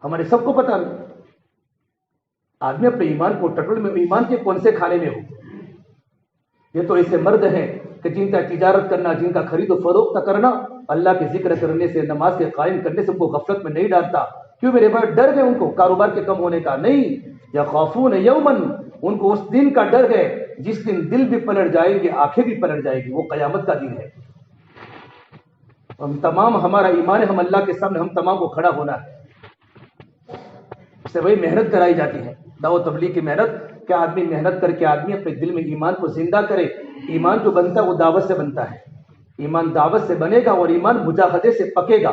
ہمارے سب کو پتا نہیں. آدمی اپنے ایمان کو ٹٹول میں ایمان کے کون سے کھانے میں ہو. یہ تو ایسے مرد ہیں کہ جن کا تجارت کرنا، جن کا خرید و فروخت کرنا اللہ کے ذکر کرنے سے، نماز کے قائم کرنے سے ان کو غفلت میں نہیں ڈالتا. کیوں؟ میرے بھائی ڈر گئے ان کو کاروبار کے کم ہونے کا نہیں. یا خافون یومن، ان کو اس دن کا ڈر ہے جس دن دل بھی پلٹ جائے گی، آنکھیں بھی پلٹ جائے گی. وہ قیامت کا دن ہے. ہم تمام ہمارا ایمان ہے، ہم اللہ کے سامنے ہم تمام کو کھڑا ہونا ہے. اس سے وہی محنت کرائی جاتی ہے دعوت تبلیغ کی محنت. کہ آدمی محنت کر کے آدمی اپنے دل میں ایمان کو زندہ کرے. ایمان جو بنتا ہے وہ دعوت سے بنتا ہے. ایمان دعوت سے بنے گا اور ایمان مجاہدے سے پکے گا.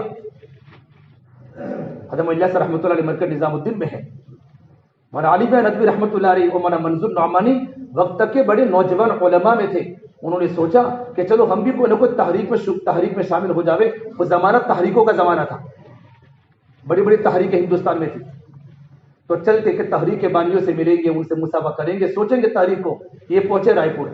حضرت اللہ سے رحمۃ اللہ علیہ مرکز نظام الدین میں ہے. مولانا علی بن ندوی رحمۃ اللہ علیہ اور مولانا منظور نعمانی وقت کے بڑے نوجوان علماء میں تھے. انہوں نے سوچا کہ چلو ہم بھی کوئی نہ کوئی تحریک میں شامل ہو جاوے. وہ زمانہ تحریکوں کا زمانہ تھا. بڑی بڑی تحریکیں ہندوستان میں تھی. تو چلتے کہ تحریک کے بانیوں سے ملیں گے، ان سے مصافحہ کریں گے، سوچیں گے تحریک کو. یہ پہنچے رائے پور.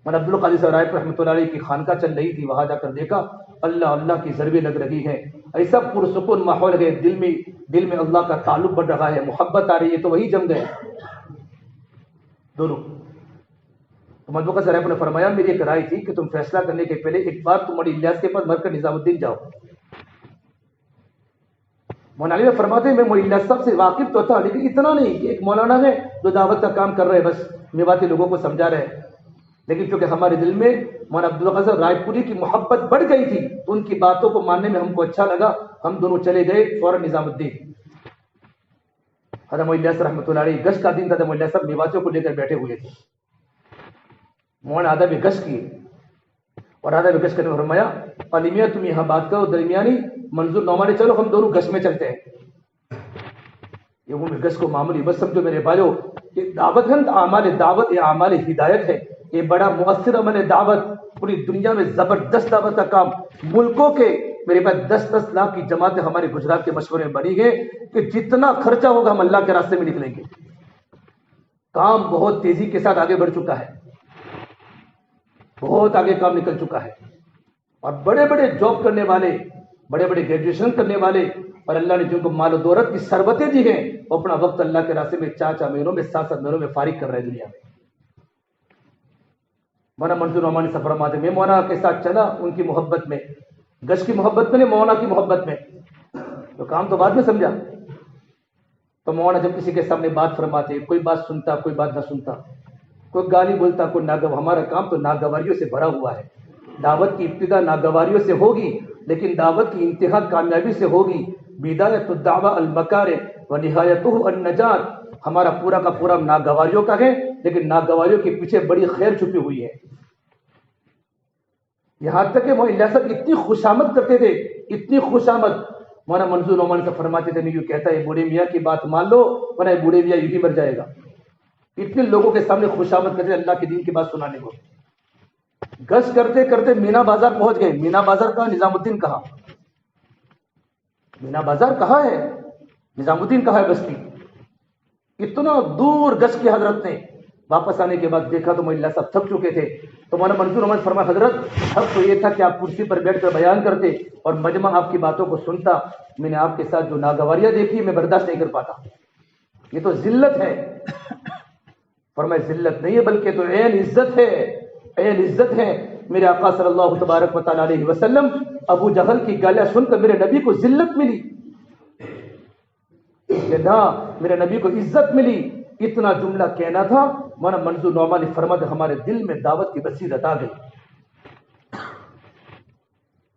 مولانا عبد القادر صاحب رائے پور رحمۃ اللہ علیہ کی خانقاہ چل رہی تھی. وہاں جا کر دیکھا اللہ اللہ کی ضربیں لگ رہی ہیں. ایسا پرسکون ماحول ہے. دل میں اللہ کا تعلق بڑھ رہا ہے، محبت آ رہی ہے. تو وہی جم گئے دونوں. تو مدبوقہ صاحب نے فرمایا میری ایک رائے تھی کہ تم فیصلہ کرنے کے پہلے ایک بار تم بڑی الیاس کے پاس مرکز نظام الدین جاؤ. مولانا علی فرماتے ہیں میں مولانا الیاس صاحب سے واقف تو تھا لیکن اتنا نہیں کہ ایک مولانا ہے جو دعوت کا کام کر رہے ہیں، بس میواتی لوگوں کو سمجھا رہے ہیں. لیکن چونکہ ہمارے دل میں مولانا عبدالقادر رائے پوری کی محبت بڑھ گئی تھی تو ان کی باتوں کو ماننے میں ہم کو اچھا لگا. ہم دونوں چلے گئے فوراً نظام الدین. حضرت مولانا الیاس رحمۃ اللہ علیہ گشت کا دن تھا. مولانا الیاس صاحب میواتیوں کو لے کر بیٹھے ہوئے تھے. مولانا آدھا بھی گشت کیے اور آدھا بھی گشت کرنے فرمایا عالمیہ تم یہاں بات کرو، درمیانی منظور نعمانی چلو ہم دونوں گشت میں چلتے ہیں. یہ وہ گشت کو معمولی بس سمجھو میرے بھائیو. یہ دعوت ہے، اعمال دعوت، یہ اعمال ہدایت ہے. یہ بڑا مؤثر عمل ہے دعوت. پوری دنیا میں زبردست دعوت کا کام. ملکوں کے میرے پاس 10-10 لاکھ کی جماعتیں ہمارے گجرات کے مشورے میں بنی ہے کہ جتنا خرچہ ہوگا ہم اللہ کے راستے میں نکلیں گے. کام بہت تیزی کے ساتھ آگے بڑھ چکا ہے، بہت آگے کام نکل چکا ہے. اور بڑے بڑے جاب کرنے والے، بڑے بڑے گریجویشن کرنے والے اور اللہ نے جن کو مال و دولت کی ثروتیں دی ہیں وہ اپنا وقت اللہ کے راستے میں 4 مہینوں میں 7 مہینوں میں فارغ کر رہے ہیں دنیا میں. مولانا منظور نعمانی سے فرماتے میں مولانا کے ساتھ چلا ان کی محبت میں، گش کی محبت میں نہیں، مولانا کی محبت میں. تو کام تو بعد میں سمجھا. تو مولانا جب کسی کے سامنے بات فرماتے، کوئی بات سنتا کوئی بات نہ سنتا، کوئی گالی بولتا کوئی ناگوار. ہمارا کام تو ناگواریوں سے بھرا ہوا ہے. دعوت کی ابتدا ناگواریوں سے ہوگی لیکن دعوت کی انتہا کامیابی سے ہوگی. بدایت الدعوہ المکارہ و نہایتہ النجات. ہمارا پورا کا پورا ناگواریوں کا ہے لیکن ناگواریوں کے پیچھے بڑی خیر چھپی ہوئی ہے. یہاں تک کہ مولانا الیاس صاحب اتنی خوشامد کرتے تھے، اتنی خوشامد. مولانا منظور نعمانی سے فرماتے تھے میں یوں کہتا ہے بوڑھے میاں کی بات مان لو ورنہ بوڑھے میاں یوں ہی مر جائے گا. اتنے لوگوں کے سامنے خوشامد کرتے اللہ کے دین کی بات سنانے کو. گشت کرتے کرتے مینا بازار پہنچ گئے. مینا بازار کہاں؟ نظام الدین کہاں؟ مینا بازار کہاں ہے؟ نظام الدین کہاں ہے؟ بستی. اتنا دور گشت کی حضرت نے واپس آنے کے بعد دیکھا تو مولانا صاحب تھک چکے تھے. تو مولانا منظور احمد فرمایا حضرت حق تو یہ تھا کہ آپ کرسی پر بیٹھ کر بیان کرتے اور مجمع آپ کی باتوں کو سنتا. میں نے آپ کے ساتھ جو ناگواریاں دیکھی میں برداشت نہیں کر پاتا. یہ تو ذلت ہے. فرمایا ذلت نہیں ہے بلکہ تو عین عزت ہے، عین عزت ہے. میرے آقا صلی اللہ تبارک و تعالی علیہ وسلم ابو جہل کی گالیاں سن کر میرے نبی کو ذلت ملی کہ نہ میرے نبی کو عزت ملی. اتنا جملہ کہنا تھا. مولانا منظور نعمانی فرماتے ہمارے دل میں دعوت کی بصیرت آ گئی.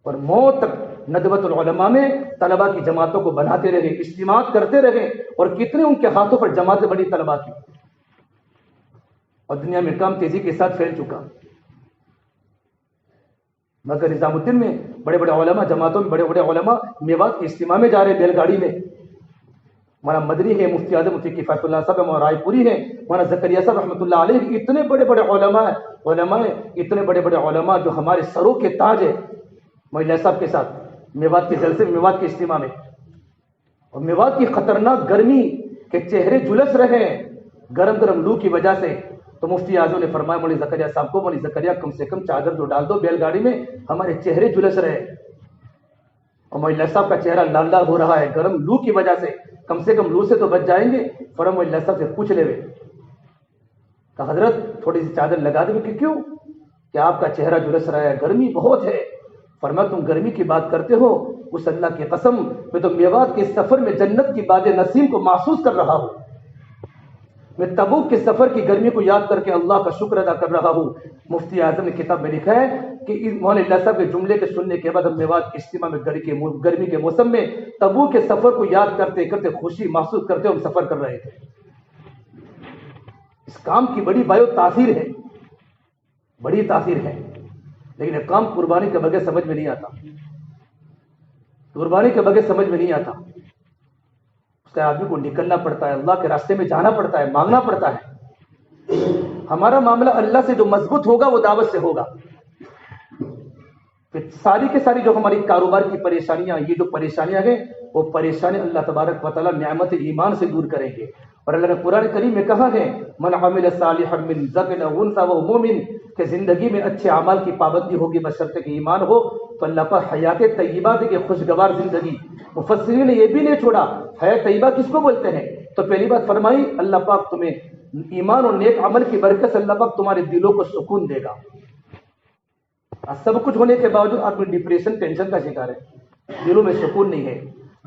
اور موت تک ندوۃ العلماء میں طلبا کی جماعتوں کو بناتے رہے، اجتماعات کرتے رہے، اور کتنے ان کے ہاتھوں پر جماعتیں بڑی طلبا کی، اور دنیا میں کام تیزی کے ساتھ پھیل چکا۔ مگر نظام الدین میں بڑے بڑے علماء، جماعتوں میں بڑے بڑے علماء میوات کے اجتماع میں جا رہے بیل گاڑی میں۔ مولانا مدنی ہے، مفتی اعظم مفتی کفایت اللہ صاحب، مولانا رائے پوری ہے، مولانا زکریا صاحب رحمۃ اللہ علیہ، اتنے بڑے بڑے علماء ہیں، اتنے بڑے بڑے علماء جو ہمارے سروں کے تاج ہے، مولانا صاحب کے ساتھ میوات کے جلسے میں، میوات کے اجتماع میں، اور میوات کی خطرناک گرمی کے چہرے جھلس رہے ہیں گرم گرم لو کی وجہ سے، تو مفتی اعظم نے فرمایا مولانا زکریا صاحب کو، مولانا زکریا کم سے کم چادر تو ڈال دو بیل گاڑی میں، ہمارے چہرے جھلس رہے ہیں، اور مولانا صاحب کا چہرہ لال لال ہو رہا ہے گرم لو کی وجہ سے، کم سے کم لو سے تو بچ جائیں گے۔ فرمایا مولانا صاحب سے پوچھ لے، کہ حضرت تھوڑی سی چادر لگا دیں، کہ کیوں، کہ آپ کا چہرہ جھلس رہا ہے، گرمی بہت ہے۔ فرمایا تم گرمی کی بات کرتے ہو، اس اللہ کی قسم میں تو میوات کے سفر میں جنت کی باد نسیم کو محسوس کر رہا ہوں، میں تبوک کے سفر کی گرمی کو یاد کر کے اللہ کا شکر ادا کر رہا ہوں۔ مفتی اعظم نے کتاب میں لکھا ہے کہ مولانا صاحب کے جملے کے سننے کے بعد ہم میوات کے اجتماع میں گرمی کے موسم میں تبوک کے سفر کو یاد کرتے کرتے خوشی محسوس کرتے ہم سفر کر رہے تھے۔ اس کام کی بڑی بایو تاثیر ہے، بڑی تاثیر ہے، لیکن یہ کام قربانی کے بغیر سمجھ میں نہیں آتا، قربانی کے بغیر سمجھ میں نہیں آتا۔ اس کا آدمی کو نکلنا پڑتا ہے، اللہ کے راستے میں جانا پڑتا ہے، مانگنا پڑتا ہے۔ ہمارا معاملہ اللہ سے جو مضبوط ہوگا وہ دعوت سے ہوگا۔ پھر ساری کے ساری جو ہماری کاروبار کی پریشانیاں، یہ جو پریشانیاں ہیں، وہ پریشانیاں اللہ تبارک و تعالیٰ نعمت ایمان سے دور کریں گے۔ اور اللہ نے قرآن کریم میں کہا ہے من عمل صالحا من ذکر او انثی وهو مومن، کہ زندگی میں اچھے اعمال کی پابندی ہوگی بشرطے کہ ایمان ہو، تو اللہ پر حیات طیبہ دے کے خوشگوار زندگی۔ مفسرین نے یہ بھی نہیں چھوڑا حیات طیبہ کس کو بولتے ہیں، تو پہلی بات فرمائی اللہ پاک تمہیں ایمان اور نیک عمل کی برکت سے اللہ پاک تمہارے دلوں کو سکون دے گا۔ سب کچھ ہونے کے باوجود آدمی ڈپریشن ٹینشن کا شکار ہے، دلوں میں سکون نہیں ہے۔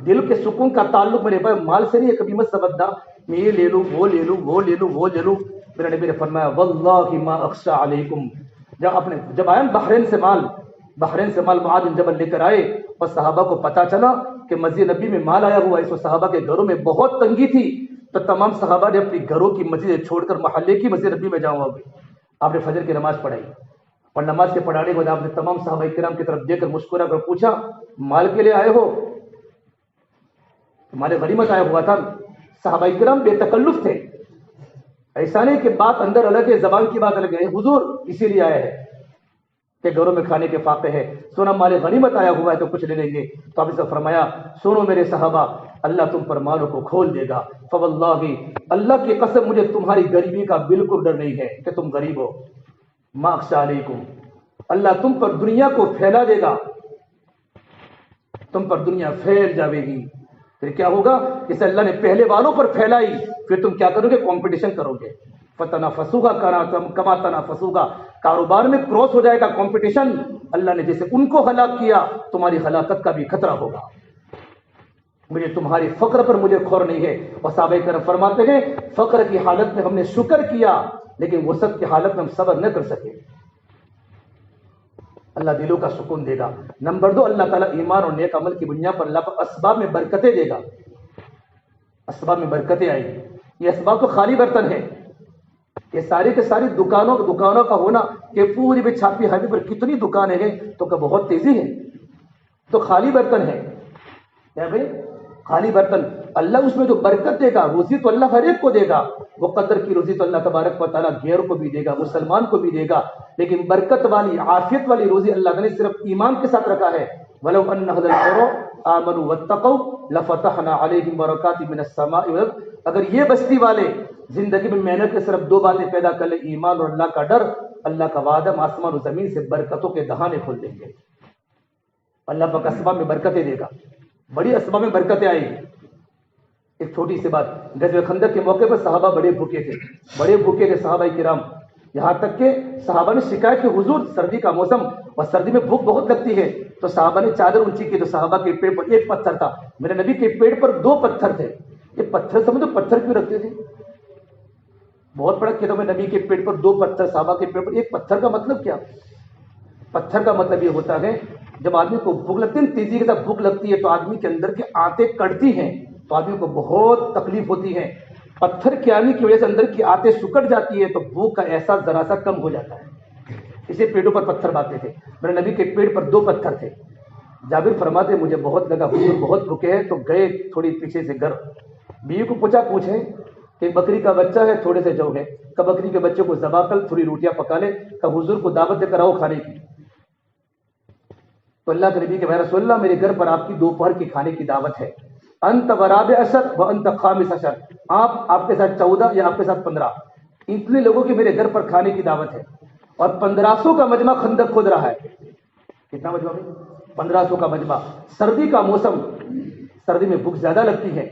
دل کے سکون کا تعلق میرے بھائی مال سے نہیں ہے، کبھی مت سمجھنا میں یہ لے لوں وہ لے لوں وہ لے لوں وہ لے لوں۔ میرے نبی نے فرمایا واللہ ما اخشى علیکم، جب آیا بحرین سے مال معاذ بن جبل لے کر آئے، اور صحابہ کو پتا چلا کہ مسجد نبی میں مال آیا ہوا ہے، اس صحابہ کے گھروں میں بہت تنگی تھی، تو تمام صحابہ نے اپنی گھروں کی مسجدیں چھوڑ کر محلے کی مسجد نبی میں جمع ہو گئے۔ آپ نے فجر کی نماز پڑھائی، اور نماز کے پڑھانے کے بعد آپ نے تمام صحابہ کرام کی طرف دیکھ کر مسکرا کر پوچھا مال کے لیے آئے ہو؟ مال غنیمت آیا ہوا تھا۔ صحابہ کرام بے تکلف تھے، ایسا نہیں کہ بات اندر الگ ہے زبان کی بات الگ ہے، حضور اسی لیے آئے ہیں کہ گھروں میں کھانے کے فاقے ہے، سونا مال غنیمت آیا ہوا ہے تو کچھ لے لیں گے۔ تو آپ نے فرمایا سنو میرے صحابہ، اللہ تم پر مالوں کو کھول دے گا، فواللہ اللہ کی قسم مجھے تمہاری غریبی کا بالکل ڈر نہیں ہے کہ تم غریب ہو، ما اخشى علیکم، اللہ تم پر دنیا کو پھیلا دے گا، تم پر دنیا پھیل جاوے گی۔ پھر کیا ہوگا، جسے اللہ نے پہلے والوں پر پھیلائی، پھر تم کیا کرو گے، کمپٹیشن کرو گے، فتنافسوگا کما تنافسوگا، کاروبار میں کراس ہو جائے گا کمپٹیشن۔ اللہ نے جیسے ان کو ہلاک کیا، تمہاری ہلاکت کا بھی خطرہ ہوگا۔ مجھے تمہاری فقر پر مجھے خور نہیں ہے۔ اور صحابہ کرام فرماتے ہیں فقر کی حالت میں ہم نے شکر کیا، لیکن وسعت کی حالت میں ہم صبر نہ کر سکے۔ اللہ دلوں کا سکون دے گا۔ نمبر 2، اللہ تعالیٰ ایمان اور نیک عمل کی بنیاد پر اللہ پر اسباب میں برکتیں دے گا، اسباب میں برکتیں آئیں گی۔ یہ اسباب تو خالی برتن ہے، یہ ساری کے ساری دکانوں کا ہونا کہ پوری میں چھاپی ہاوی پر کتنی دکانیں ہیں تو کہ بہت تیزی ہے، تو خالی برتن ہے کیا بھائی، خالی برتن۔ اللہ اس میں جو برکت دے گا، روزی تو اللہ ہر ایک کو دے گا، وہ قدر کی روزی تو اللہ تبارک و تعالیٰ غیر کو بھی دے گا، مسلمان کو بھی دے گا، لیکن برکت والی عافیت والی روزی اللہ نے صرف ایمان کے ساتھ رکھا ہے۔ وَلَوْ أَنَّ أَهْلَ الْقُرَىٰ آمَنُوا وَاتَّقَوْا لَفَتَحْنَا عَلَيْهِمْ بَرَكَاتٍ مِّنَ السَّمَاءِ وَالْأَرْضِ، اگر یہ بستی والے زندگی میں محنت کے صرف 2 باتیں پیدا کر لیں، ایمان اور اللہ کا ڈر، اللہ کا وعدہ آسمان و زمین سے برکتوں کے دہانے کھول دیں گے۔ اللہ پاک اسباب میں برکتیں دے گا، بڑی اسباب میں برکتیں آئیں گی۔ ایک چھوٹی سی بات، غزوہ خندق کے موقع پر صحابہ بڑے بھوکے تھے صحابہ کرام، یہاں تک کہ صحابہ نے شکایت کی حضور سردی کا موسم اور سردی میں بھوک بہت لگتی ہے، تو صحابہ نے چادر اونچی کی، تو صحابہ کے پیٹ پر 1 پتھر تھا، میرے نبی کے پیٹ پر 2 پتھر تھے۔ یہ پتھر سمجھو پتھر کیوں رکھتے تھے، بہت بڑا کھیتوں میں نبی کے پیٹ پر 2 پتھر، صحابہ کے پیٹ پر 1 پتھر کا مطلب کیا، پتھر کا مطلب یہ ہوتا ہے جب آدمی کو بھوک لگتی ہے، تیزی کے ساتھ بھوک لگتی ہے تو آدمی کے اندر کی آنتیں کٹتی ہیں تو آدمی کو بہت تکلیف ہوتی ہے. پتھر کے آنے کی وجہ سے اندر کی آنتیں سکڑ جاتی ہے تو بھوک کا احساس ذرا سا کم ہو جاتا ہے. اسے پیٹوں پر پتھر باندھتے تھے. میرے نبی کے پیٹ پر 2 پتھر تھے. جابر فرماتے مجھے بہت لگا حضور بہت بھوکے ہیں، تو گئے تھوڑی پیچھے سے گھر. بیوی کو پوچھیں کہ بکری کا بچہ ہے، تھوڑے سے جو ہے کہ بکری کے بچے کو ذبح کر تھوڑی روٹیاں پکا لے، کہ حضور کو دعوت دے کر آؤ کھانے کی. تو اللہ کے نبی کے رسول اللہ میرے گھر پر آپ کی دوپہر کی کھانے کی دعوت ہے. انت ورابع عشر و انت خامس عشر، آپ کے ساتھ 14 یا آپ کے ساتھ 15 اتنے لوگوں کی میرے گھر پر کھانے کی دعوت ہے. اور 1500 کا مجمع خندق کھود رہا ہے. کتنا مجمع ہے؟ 1500 کا مجمع. سردی کا موسم، سردی میں بھوک زیادہ لگتی ہے.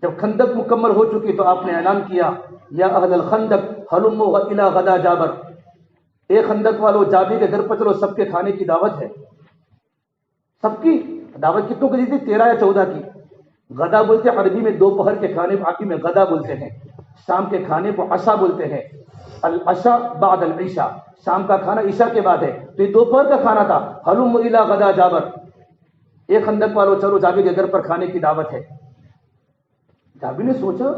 جب خندق مکمل ہو چکی تو آپ نے اعلان کیا یا اہل الخندق ہلموا الی غدا جابر، اے خندق والو جابر کے گھر پر چلو، سب کے کھانے کی دعوت ہے. سب کی دعوت کتنوں کی دی تھی؟ 13 یا 14 کی. غدا بولتے ہیں عربی میں دوپہر کے کھانے کو، عربی میں غدا بولتے ہیں. شام کے کھانے کو عشاء بولتے ہیں. العشاء بعد العشاء، شام کا کھانا عشاء کے بعد ہے، تو یہ دوپہر کا کھانا تھا. ہلم الی غدا جابر، اے خندق والو چلو جابر کے گھر پر کھانے کی دعوت ہے. جابر نے سوچا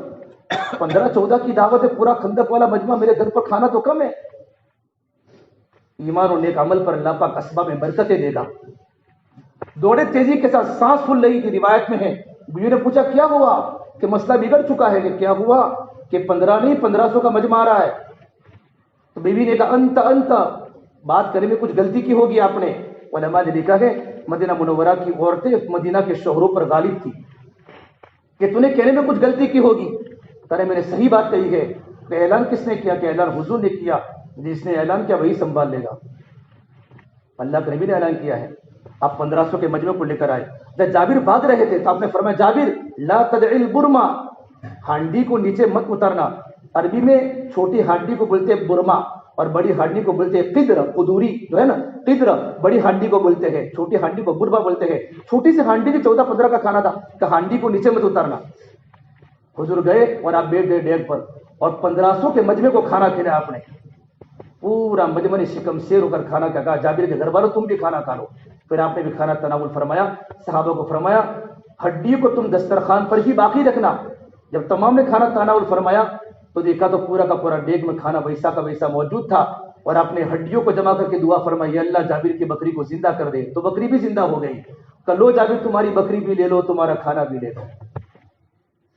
15-14 کی دعوت ہے، پورا خندق والا مجمع، میرے گھر پر کھانا تو کم ہے. ایمان اور نیک عمل پر اللہ پاک اسباب میں برکتیں دے گا. دوڑے تیزی کے ساتھ، سانس پھول رہی تھی، روایت میں ہے. بیوی نے پوچھا کیا ہوا؟ کہ مسئلہ بگڑ چکا ہے. کہ کیا ہوا؟ کہ 15 نہیں 1500 کا مجمع آ رہا ہے. تو بیوی نے کہا انت بات کرنے میں کچھ غلطی کی ہوگی آپ نے. علماء نے لکھا ہے مدینہ منورہ کی عورتیں مدینہ کے شوہروں پر غالب تھی کہ تو نے کہنے میں کچھ غلطی کی ہوگی. کہ میں نے صحیح بات کہی ہے. کہ اعلان کس نے کیا؟ کہ اعلان حضور نے کیا. جس نے اعلان کیا وہی سنبھال لے گا. اللہ کے نبی نے اعلان کیا ہے. آپ 1500 کے مجمع کو لے کر آئے. جب جابر بھاگ رہے تھے تو آپ نے فرمایا جابر لا تدعی البرما، ہانڈی کو نیچے مت اتارنا. عربی میں چھوٹی ہانڈی کو بولتے ہیں برما اور بڑی ہانڈی کو بولتے ہیں قدر. قدوری جو ہے نا قدر، بڑی ہانڈی کو بولتے ہیں، چھوٹی ہانڈی کو برما بولتے ہیں. چھوٹی سی ہانڈی کی 14-15 کا کھانا تھا کہ ہانڈی کو نیچے مت اتارنا. حضور گئے اور آپ بیٹھ گئے ڈیگ پر اور 1500 کے مجمع کو کھانا کھلایا آپ نے. پورا مجمع نے شکم سیر ہو کر کھانا کہا. جابر کے گھر والوں تم بھی کھانا کھا لو. پھر آپ نے بھی کھانا تناول فرمایا. صحابہ کو فرمایا ہڈی کو تم دسترخوان پر ہی باقی رکھنا. جب تمام نے کھانا تناول فرمایا تو دیکھا تو پورا کا پورا ڈیگ میں کھانا ویسا کا ویسا موجود تھا. اور آپ نے ہڈیوں کو جمع کر کے دعا فرمائی یا اللہ جابر کی بکری کو زندہ کر دے. تو بکری بھی زندہ ہو گئی. کہ لو جابر تمہاری بکری بھی لے لو، تمہارا کھانا بھی لے لو.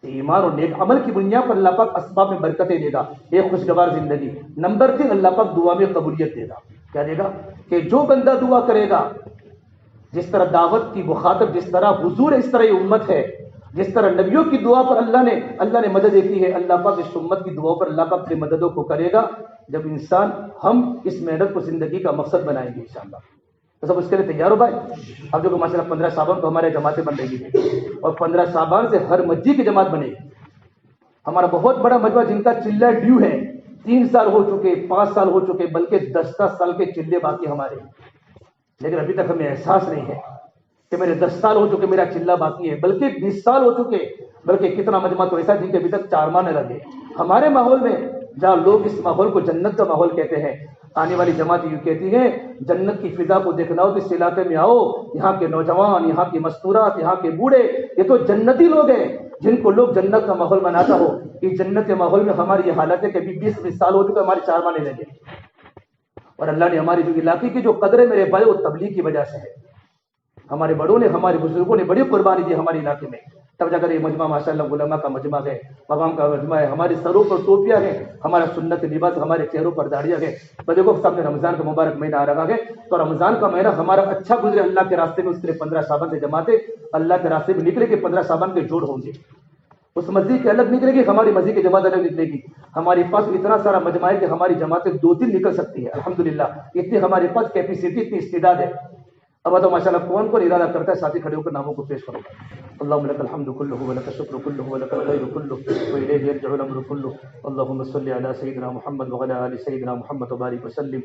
ایمان اور نیک عمل کی بنیاد پر اللہ پاک اسباب میں برکتیں دے گا، ایک خوشگوار زندگی. نمبر 3 اللہ پاک دعا میں قبولیت دے گا. کیا دے گا؟ کہ جو بندہ دعا کرے گا، جس طرح دعوت کی مخاطب جس طرح حضور اس طرح یہ امت ہے، جس طرح نبیوں کی دعا پر اللہ نے مدد کی ہے، اللہ پاک اس امت کی دعا پر اللہ پاک اپنی مددوں کو کرے گا. جب انسان ہم اس محنت کو زندگی کا مقصد بنائیں گے انشاءاللہ. تو سب اس کے لیے تیار ہو بھائی. اب دیکھو ماشاءاللہ 15 شعبان کو ہمارے جماعتیں بن رہی ہیں اور 15 شعبان سے ہر مسجد کی جماعت بنے گی. ہمارا بہت بڑا مجمع جن کا چلہ ڈیو ہے، 3 سال ہو چکے، 5 سال ہو چکے، بلکہ 10 سال کے چلے باقی ہمارے. لیکن ابھی تک ہمیں احساس نہیں ہے کہ میرے 10 سال ہو چکے میرا چلہ باقی ہے، بلکہ 20 سال ہو چکے. بلکہ کتنا مجمع تو ایسا جن کے ابھی تک 4 ماہ نہ لگے. ہمارے ماحول میں جہاں لوگ اس ماحول کو جنت کا ماحول کہتے ہیں، آنے والی جماعت یوں کہتی ہے جنت کی فضا کو دیکھنا ہو تو اس علاقے میں آؤ. یہاں کے نوجوان، یہاں کی مستورات، یہاں کے بوڑھے، یہ تو جنتی لوگ ہیں جن کو لوگ جنت کا ماحول بناتا ہو. اس جنت کے ماحول میں ہماری یہ حالت ہے کہ ابھی 20 سال ہو چکے، ہمارے 4 ماہ نہیں لگے. اور اللہ نے ہماری جو علاقے کی جو قدر ہے میرے بھائی وہ تبلیغ کی وجہ سے ہے. ہمارے بڑوں نے، ہمارے بزرگوں نے بڑی قربانی دی ہمارے علاقے میں. تب جا کر یہ مجمع ماشاءاللہ علماء کا مجمع ہے، مقام کا مجمع ہے. ہمارے سروں پر ٹوپیاں ہیں، ہمارا سنت لباس، ہمارے چہروں پر داڑیاں ہیں. تو دیکھو سامنے رمضان کا مبارک مہینہ آ رہا ہے، تو رمضان کا مہینہ ہمارا اچھا گزرے اللہ کے راستے میں. اس کے لیے 15 شعبان سے جماعتیں اللہ کے راستے میں نکلے کہ 15 شعبان کے جوڑ ہوں گے. اس مسجد کی الگ نکلے گی، ہماری مسجد کی جماعت الگ نکلے گی. ہمارے پاس اتنا سارا مجمع ہے کہ ہماری جماعتیں 2-3 نکل سکتی ہے. الحمدللہ اتنی ہمارے پاس کیپیسٹی، اتنی استعداد ہے. اب تو ماشاءاللہ کون کون ارادہ کرتا ہے ساتھی کھڑے ہو کر ناموں کو پیش کرو. اللهم لك الحمد كله ولك الشكر كله ولك الخير كله واليه يرجع الامر كله. اللهم صل على سيدنا محمد وعلى ال سيدنا محمد وبارك وسلم.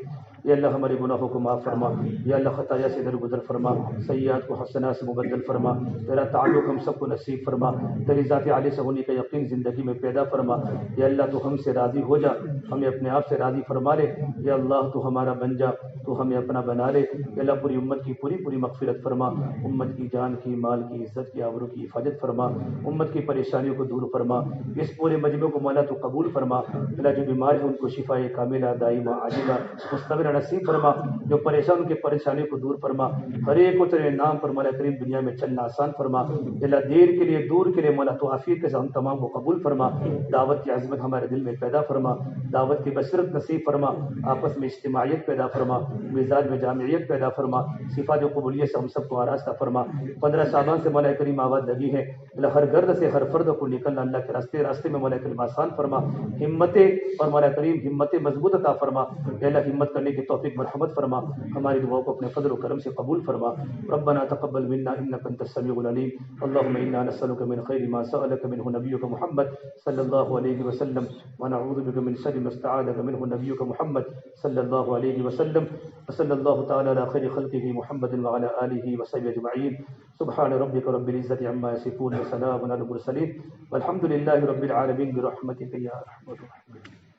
یا اللہ ہمارے گناہوں کو معاف فرما، یا اللہ خطایا سے درگزر فرما، سیئات کو حسنات سے مبدل فرما، تیرا تعلق ہم سب کو نصیب فرما، تیری ذات عالی سے ہونے کا یقین زندگی میں پیدا فرما. یا اللہ تو ہم سے راضی ہو جا، ہمیں اپنے آپ سے راضی فرما لے. یا اللہ تو ہمارا بن جا، تو ہمیں اپنا بنا لے. یا اللہ پوری امت کی پوری مغفرت فرما، امت کی جان کی، مال کی، عزت کی، آبرو کی حفاظت فرما، امت کی پریشانیوں کو دور فرما. اس پورے مجمع کو مولا تو قبول فرما. اللہ جو بیمار ہے ان کو شفا کاملہ دائمہ عاجلہ مستمر نصیب فرما. جو پریشان ان کی پریشانیوں کو دور فرما. ہر ایک کو تیرے نام پر مولا کریم دنیا میں چلنا آسان فرما. اللہ دیر کے لیے دور کے لیے مولا تو عافیت کے ساتھ ہم تمام کو قبول فرما. دعوت کی عظمت ہمارے دل میں پیدا فرما، دعوت کی بصیرت نصیب فرما، آپس میں اجتماعیت پیدا فرما، مزاج میں جامعیت پیدا فرما، صفات و قبولیت سے ہم سب کو آراستہ فرما. 15 سالوں سے مولا کریم آواز لگی ہے، اللہ ہر گرد سے ہر فرد کو نکلنا اللہ کے راستے میں مولا کریم آسان فرما. ہمتیں اور مولا کریم ہمتیں مضبوط عطا فرما. یا اللہ ہمت کرنے کی توفیق مرحمت فرما. ہماری دعاؤں کو اپنے فضل و کرم سے قبول فرما. ربنا تقبل منا انك انت السميع العليم. اللهم انا نسالك من خير ما سالك منه نبيك محمد صلى الله عليه وسلم، ونعوذ بك من شر ما استعاذك منه نبيك محمد صلى الله عليه وسلم. وصلى الله تعالى على خير خلقه محمد وعلى اله وصحبه اجمعين. سبحان ربك رب العزة عما يصفون وسلام على المرسلين والحمد لله رب العالمين برحمتك يا ارحم الراحمين.